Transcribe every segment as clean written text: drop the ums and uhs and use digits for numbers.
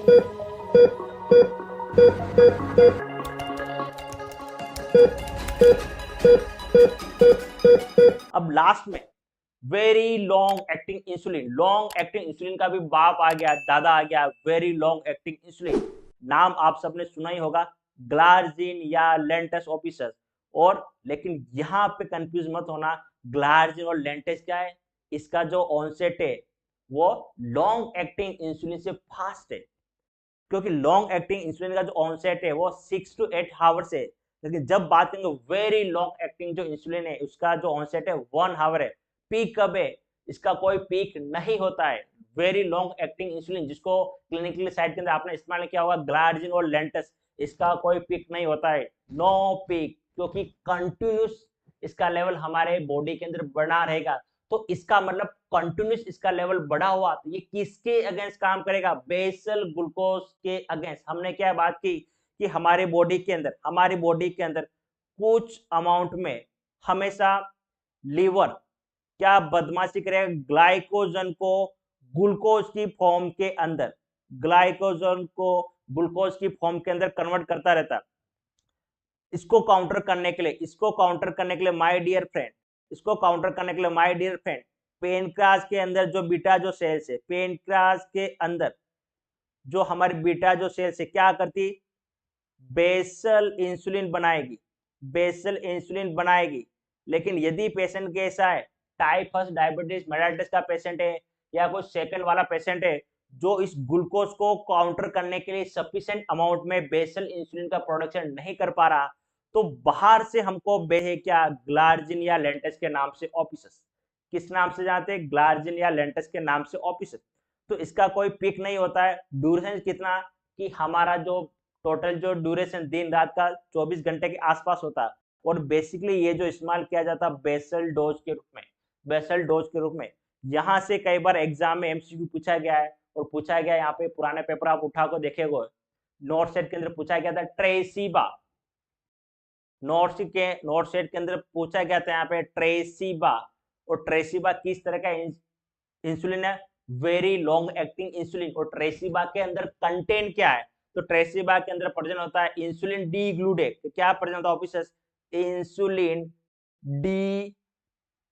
अब लास्ट में very long acting insulin, long acting insulin का भी बाप आ गया, दादा आ गया, वेरी लॉन्ग एक्टिंग इंसुलिन। नाम आप सबने सुना ही होगा, ग्लार्जिन या लेंटस ऑपिसस। और लेकिन यहाँ पे कंफ्यूज मत होना, ग्लार्जिन और लेंटस क्या है, इसका जो ऑनसेट है वो लॉन्ग एक्टिंग इंसुलिन से फास्ट है, क्योंकि लॉन्ग एक्टिंग इंसुलिन का जो ऑनसेट है वो 6 to 8 आवर्स है। लेकिन जब बात करेंगे वेरी लॉन्ग एक्टिंग जो इंसुलिन है, उसका जो ऑनसेट है 1 आवर है। पीक कब है, इसका कोई पीक नहीं होता है। वेरी लॉन्ग एक्टिंग इंसुलिन जिसको क्लिनिकल साइड के अंदर आपने इस्तेमाल किया होगा, ग्लार्जिन और लेंटस, इसका कोई पीक नहीं होता है, नो पीक, क्योंकि कंटिन्यूस इसका लेवल हमारे बॉडी के अंदर बना रहेगा। तो इसका मतलब कंटिन्यूस इसका लेवल बढ़ा हुआ, तो ये किसके अगेंस्ट काम करेगा, बेसल ग्लूकोज के अगेंस्ट। हमने क्या बात की कि हमारे बॉडी के अंदर कुछ अमाउंट में हमेशा लीवर क्या बदमाशी करेगा, ग्लाइकोजन को ग्लूकोज की फॉर्म के अंदर, ग्लाइकोजन को ग्लूकोज की फॉर्म के अंदर कन्वर्ट करता रहता है। इसको काउंटर करने के लिए माय डियर फ्रेंड, इसको काउंटर करने के लिए माय डियर फ्रेंड, पेनक्रियाज के अंदर जो बीटा जो सेल्स है, पेनक्रियाज के अंदर जो हमारी बीटा जो सेल्स है क्या करती, बेसल इंसुलिन बनाएगी, बेसल इंसुलिन बनाएगी। लेकिन यदि पेशेंट कैसा है, टाइप फर्स्ट डायबिटीज मेलाइटिस का पेशेंट है या कोई सेकंड वाला पेशेंट है जो इस ग्लूकोज को काउंटर करने के लिए सफिशिएंट अमाउंट में बेसल इंसुलिन का प्रोडक्शन नहीं कर पा रहा, तो बाहर से हमको है क्या, ग्लार्जिन या लेंटस के नाम से ऑपिसस। किस नाम से जानते हैं, ग्लार्जिन या लेंटस के नाम से ऑपिसस। तो इसका कोई पिक नहीं होता है। ड्यूरेशन कितना, कि हमारा जो टोटल जो ड्यूरेशन दिन रात का 24 घंटे के आसपास होता है। और बेसिकली ये जो इस्तेमाल किया जाता है बेसल डोज के रूप में, बेसल डोज के रूप में। यहाँ से कई बार एग्जाम में एमसीक्यू पूछा गया है, और पूछा गया यहाँ पे पुराने पेपर आप उठा को देखेगा, नोट सेट के अंदर पूछा गया था ट्रेसीबा, नोट सेट के अंदर पूछा गया था यहाँ पे ट्रेसीबा। और ट्रेसीबा किस तरह का इंसुलिन है, वेरी लॉन्ग एक्टिंग इंसुलिन। और ट्रेसीबा के अंदर कंटेंट क्या है, तो ट्रेसीबा के अंदर प्रेजेंट होता है इंसुलिन डी ग्लूडेक। तो क्या प्रेजेंट होता है ऑफिसर्स, इंसुलिन डी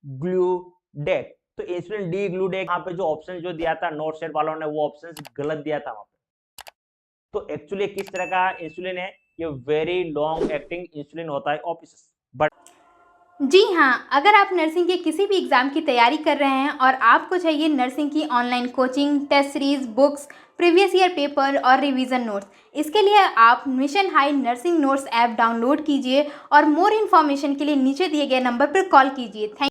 ग्लूडेक। तो इंसुलिन डी ग्लूडेक यहाँ पे जो ऑप्शन जो दिया था नोट सेट वालों ने, वो ऑप्शन गलत दिया था वहां पे। तो एक्चुअली किस तरह का इंसुलिन है, ये वेरी लॉन्ग एक्टिंग इंसुलिन होता है ऑफिसर्स। बट जी हाँ, अगर आप नर्सिंग के किसी भी एग्ज़ाम की तैयारी कर रहे हैं और आपको चाहिए नर्सिंग की online coaching, test series, books, previous year paper और रिवीजन नोट्स, इसके लिए आप mission high nursing notes app download कीजिए और मोर इन्फॉर्मेशन के लिए नीचे दिए गए नंबर पर कॉल कीजिए। थैंक